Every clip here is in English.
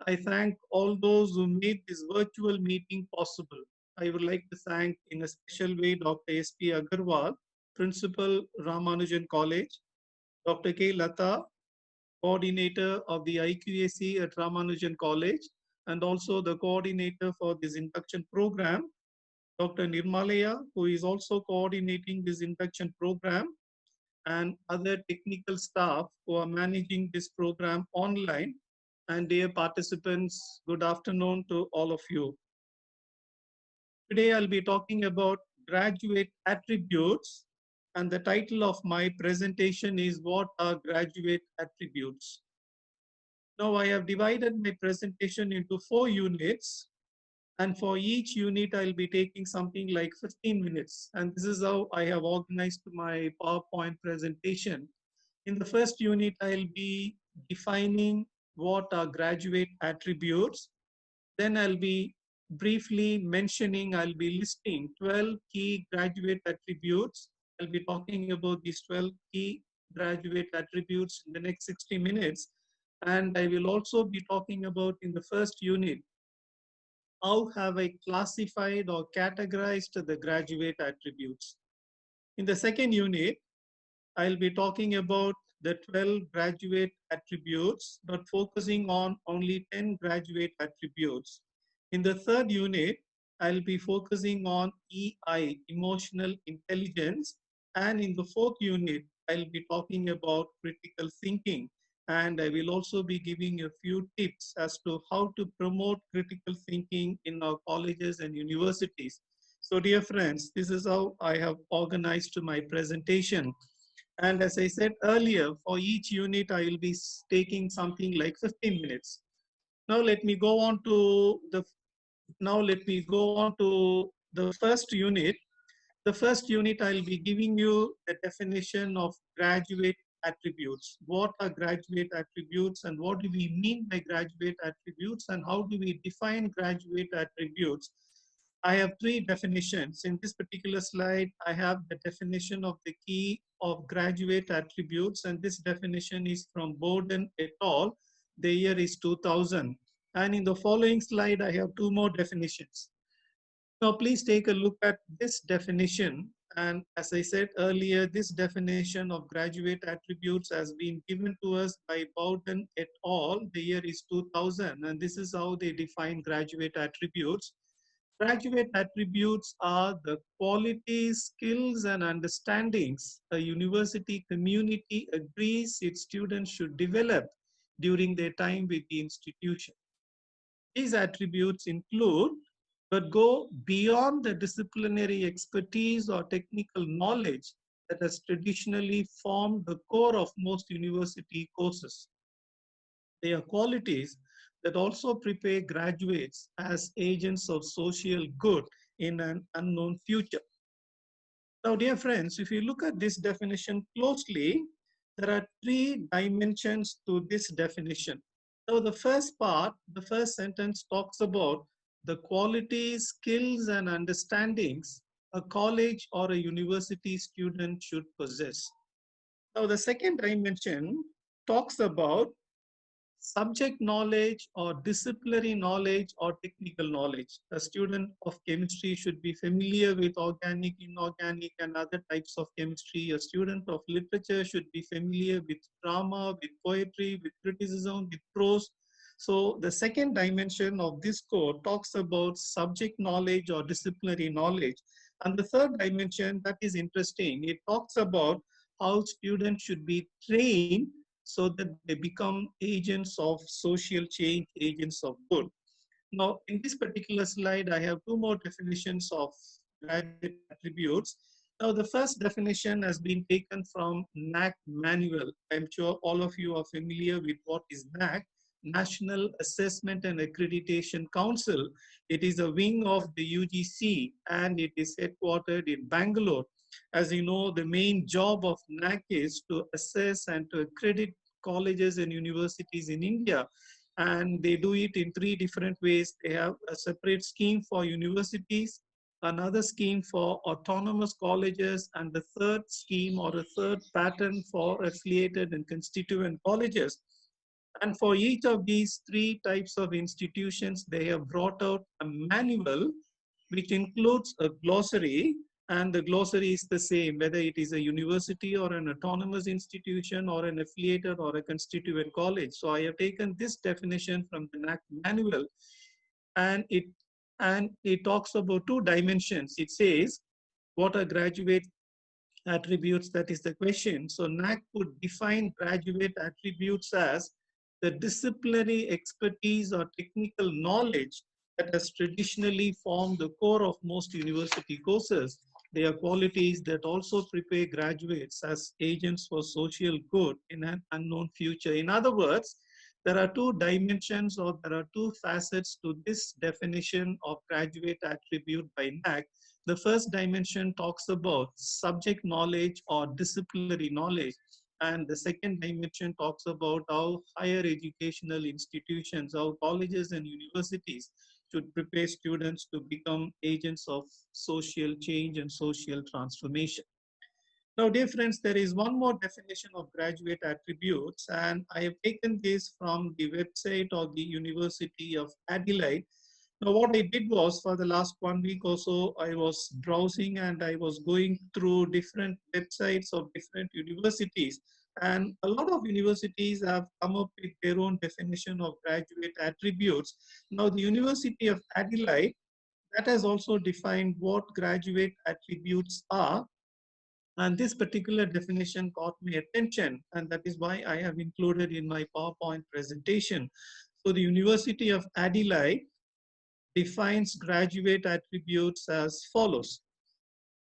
I thank all those who made this virtual meeting possible. I would like to thank in a special way Dr. S.P. Agarwal, Principal Ramanujan College, Dr. K. Lata, Coordinator of the IQAC at Ramanujan College, and also the coordinator for this induction program, Dr. Nirmalaya, who is also coordinating this induction program, and other technical staff who are managing this program online. And dear participants, good afternoon to all of you. Today I'll be talking about graduate attributes, and the title of my presentation is What are Graduate Attributes? Now I have divided my presentation into 4 units, and for each unit I'll be taking something like 15 minutes, and this is how I have organized my PowerPoint presentation. In the first unit, I'll be defining what are graduate attributes. Then I'll be briefly mentioning, I'll be listing 12 key graduate attributes. I'll be talking about these 12 key graduate attributes in the next 60 minutes. And I will also be talking about in the first unit, how have I classified or categorized the graduate attributes. In the second unit, I'll be talking about the 12 graduate attributes, but focusing on only 10 graduate attributes. In the third unit, I'll be focusing on EI, emotional intelligence. And in the fourth unit, I'll be talking about critical thinking. And I will also be giving a few tips as to how to promote critical thinking in our colleges and universities. So dear friends, this is how I have organized my presentation. And as I said earlier, for each unit, I will be taking something like 15 minutes. Now let me go on to the first unit. The first unit, I'll be giving you the definition of graduate attributes. What are graduate attributes and what do we mean by graduate attributes and how do we define graduate attributes? I have 3 definitions. In this particular slide, I have the definition of the key of graduate attributes, and this definition is from Bowden et al. The year is 2000. And in the following slide, I have 2 more definitions. Now, please take a look at this definition. And as I said earlier, this definition of graduate attributes has been given to us by Bowden et al. The year is 2000, and this is how they define graduate attributes. Graduate attributes are the qualities, skills, and understandings a university community agrees its students should develop during their time with the institution. These attributes include, but go beyond the disciplinary expertise or technical knowledge that has traditionally formed the core of most university courses. They are qualities that also prepare graduates as agents of social good in an unknown future. Now, dear friends, if you look at this definition closely, there are 3 dimensions to this definition. So the first part, the first sentence talks about the qualities, skills, and understandings a college or a university student should possess. Now, the second dimension talks about subject knowledge or disciplinary knowledge or technical knowledge. A student of chemistry should be familiar with organic, inorganic, and other types of chemistry. A student of literature should be familiar with drama, with poetry, with criticism, with prose. So the second dimension of this core talks about subject knowledge or disciplinary knowledge. And the third dimension, that is interesting, it talks about how students should be trained so that they become agents of social change, agents of good. Now, in this particular slide, I have 2 more definitions of graduate attributes. Now, the first definition has been taken from NAC manual. I'm sure all of you are familiar with what is NAC, National Assessment and Accreditation Council. It is a wing of the UGC and it is headquartered in Bangalore. As you know, the main job of NAC is to assess and to accredit colleges and universities in India. And they do it in 3 different ways. They have a separate scheme for universities, another scheme for autonomous colleges, and the third scheme or a third pattern for affiliated and constituent colleges. And for each of these three types of institutions, they have brought out a manual which includes a glossary, and the glossary is the same whether it is a university or an autonomous institution or an affiliated or a constituent college. So I have taken this definition from the NAC manual, and it talks about two dimensions. It says what are graduate attributes, that is the question. So NAC would define graduate attributes as the disciplinary expertise or technical knowledge that has traditionally formed the core of most university courses. They are qualities that also prepare graduates as agents for social good in an unknown future. In other words, there are two dimensions or there are two facets to this definition of graduate attribute by NAC. The first dimension talks about subject knowledge or disciplinary knowledge. And the second dimension talks about how higher educational institutions, how colleges and universities should prepare students to become agents of social change and social transformation. Now, dear friends, there is one more definition of graduate attributes, and I have taken this from the website of the University of Adelaide. Now, what I did was for the last 1 week or so, I was browsing and I was going through different websites of different universities. And a lot of universities have come up with their own definition of graduate attributes. Now, the University of Adelaide, that has also defined what graduate attributes are. And this particular definition caught my attention, and that is why I have included in my PowerPoint presentation. So the University of Adelaide defines graduate attributes as follows.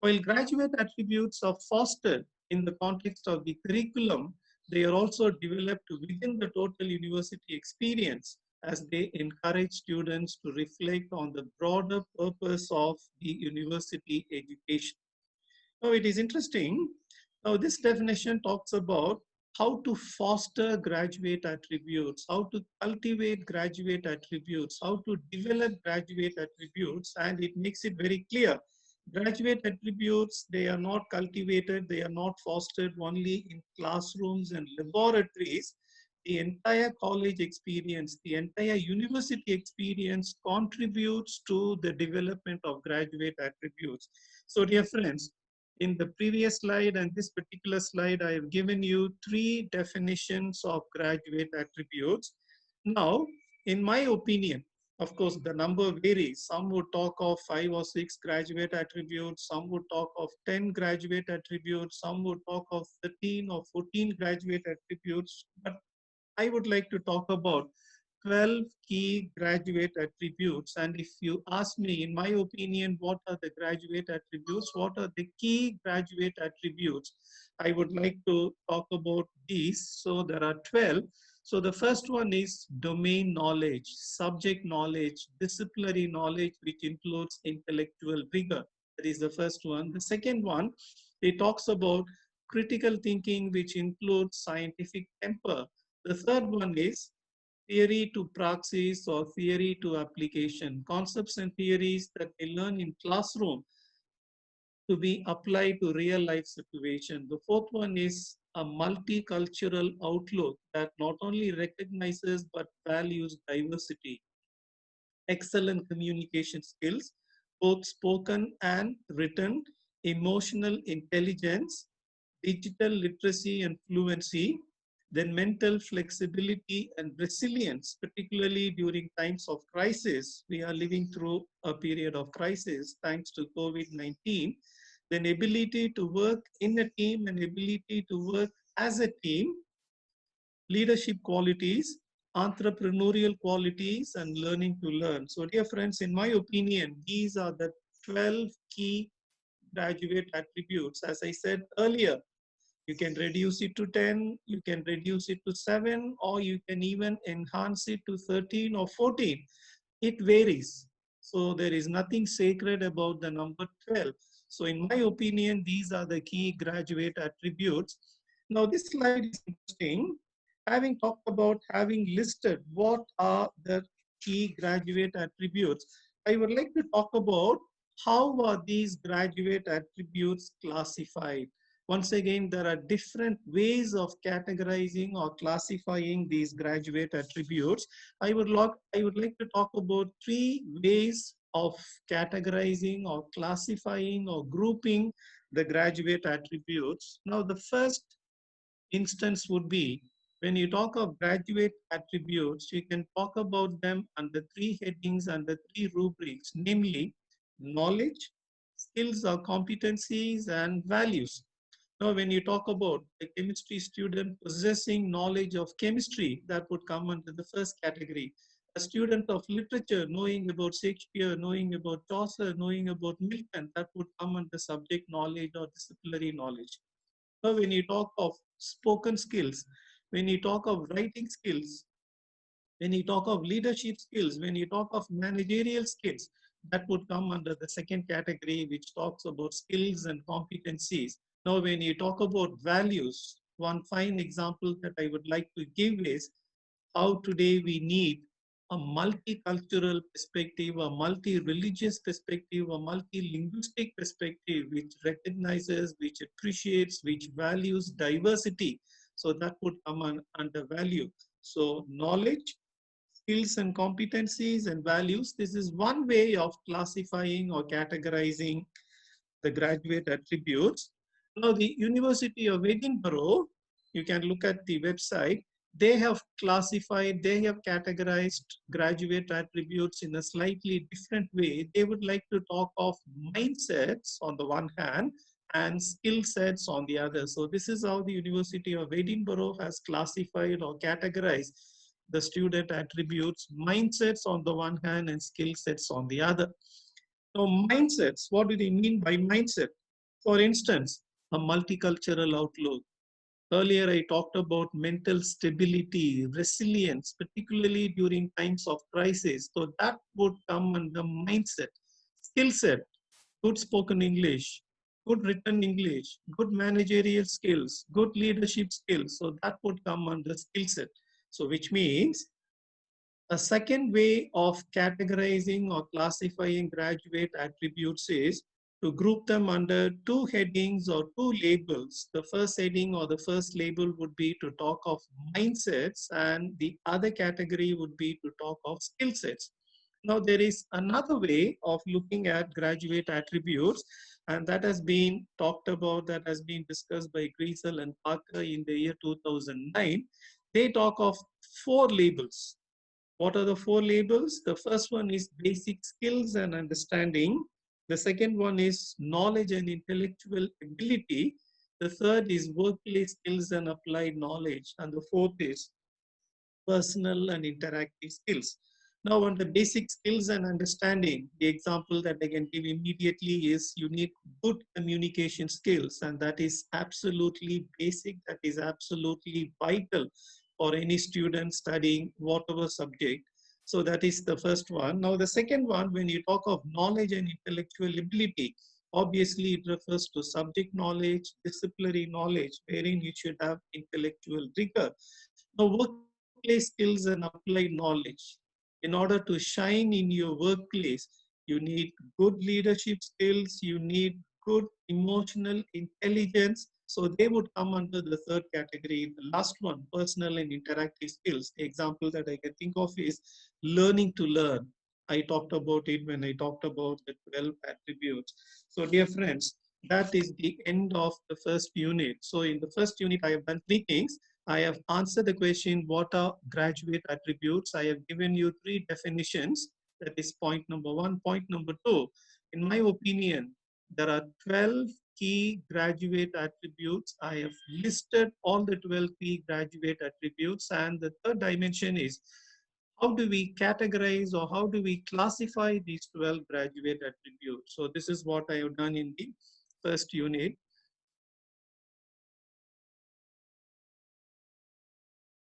While graduate attributes are fostered in the context of the curriculum, they are also developed within the total university experience as they encourage students to reflect on the broader purpose of the university education. Now, it is interesting. Now, this definition talks about how to foster graduate attributes, how to cultivate graduate attributes, how to develop graduate attributes, and it makes it very clear. Graduate attributes, they are not cultivated, they are not fostered only in classrooms and laboratories. The entire college experience, the entire university experience contributes to the development of graduate attributes. So, dear friends, in the previous slide and this particular slide, I have given you three definitions of graduate attributes. Now, in my opinion, of course, the number varies. Some would talk of 5 or 6 graduate attributes. Some would talk of 10 graduate attributes. Some would talk of 13 or 14 graduate attributes. But I would like to talk about 12 key graduate attributes. And if you ask me, in my opinion, what are the graduate attributes? What are the key graduate attributes? I would like to talk about these. So there are 12. So the first one is domain knowledge, subject knowledge, disciplinary knowledge, which includes intellectual rigor. That is the first one. The second one, it talks about critical thinking, which includes scientific temper. The third one is theory to praxis or theory to application, concepts and theories that they learn in classroom to be applied to real life situation. The fourth one is a multicultural outlook that not only recognizes but values diversity, excellent communication skills, both spoken and written, emotional intelligence, digital literacy and fluency, then mental flexibility and resilience, particularly during times of crisis. We are living through a period of crisis thanks to COVID-19. Then ability to work in a team and ability to work as a team, leadership qualities, entrepreneurial qualities, and learning to learn. So, dear friends, in my opinion, these are the 12 key graduate attributes. As I said earlier, you can reduce it to 10, you can reduce it to 7, or you can even enhance it to 13 or 14. It varies. So there is nothing sacred about the number 12. So in my opinion, these are the key graduate attributes. Now this slide is interesting. Having talked about, having listed what are the key graduate attributes, I would like to talk about how are these graduate attributes classified. Once again, there are different ways of categorizing or classifying these graduate attributes. I would like to talk about three ways of categorizing or classifying or grouping the graduate attributes. Now, the first instance would be when you talk of graduate attributes, you can talk about them under three headings, under three rubrics, namely knowledge, skills or competencies, and values. Now, when you talk about a chemistry student possessing knowledge of chemistry, that would come under the first category. A student of literature knowing about Shakespeare, knowing about Chaucer, knowing about Milton, that would come under subject knowledge or disciplinary knowledge. So when you talk of spoken skills, when you talk of writing skills, when you talk of leadership skills, when you talk of managerial skills, that would come under the second category, which talks about skills and competencies. Now, when you talk about values, one fine example that I would like to give is how today we need a multicultural perspective, a multi-religious perspective, a multi-linguistic perspective, which recognizes, which appreciates, which values diversity. So that would come under value. So knowledge, skills and competencies and values. This is one way of classifying or categorizing the graduate attributes. Now, the University of Edinburgh, you can look at the website, they have classified, they have categorized graduate attributes in a slightly different way. They would like to talk of mindsets on the one hand and skill sets on the other. So this is how the University of Edinburgh has classified or categorized the student attributes, mindsets on the one hand and skill sets on the other. So mindsets, what do they mean by mindset? For instance, a multicultural outlook. Earlier, I talked about mental stability, resilience, particularly during times of crisis. So that would come under mindset. Skill set, good spoken English, good written English, good managerial skills, good leadership skills. So that would come under skill set. So which means a second way of categorizing or classifying graduate attributes is to group them under two headings or two labels. The first heading or the first label would be to talk of mindsets, and the other category would be to talk of skill sets. Now, there is another way of looking at graduate attributes, and that has been talked about, that has been discussed by Griesel and Parker in the year 2009. They talk of four labels. What are the four labels? The first one is basic skills and understanding. The second one is knowledge and intellectual ability. The third is workplace skills and applied knowledge. And the fourth is personal and interactive skills. Now, on the basic skills and understanding, the example that I can give immediately is you need good communication skills, and that is absolutely basic, that is absolutely vital for any student studying whatever subject. So that is the first one. Now, the second one, when you talk of knowledge and intellectual ability, obviously it refers to subject knowledge, disciplinary knowledge, wherein you should have intellectual rigor. Now, workplace skills and applied knowledge. In order to shine in your workplace, you need good leadership skills, you need good emotional intelligence. So they would come under the third category. The last one, personal and interactive skills. The example that I can think of is learning to learn. I talked about it when I talked about the 12 attributes. So dear friends, that is the end of the first unit. So in the first unit, I have done three things. I have answered the question, what are graduate attributes? I have given you three definitions. That is point number one. Point number two, in my opinion, there are 12 key graduate attributes. I have listed all the 12 key graduate attributes. And the third dimension is, how do we categorize or how do we classify these 12 graduate attributes? So this is what I have done in the first unit.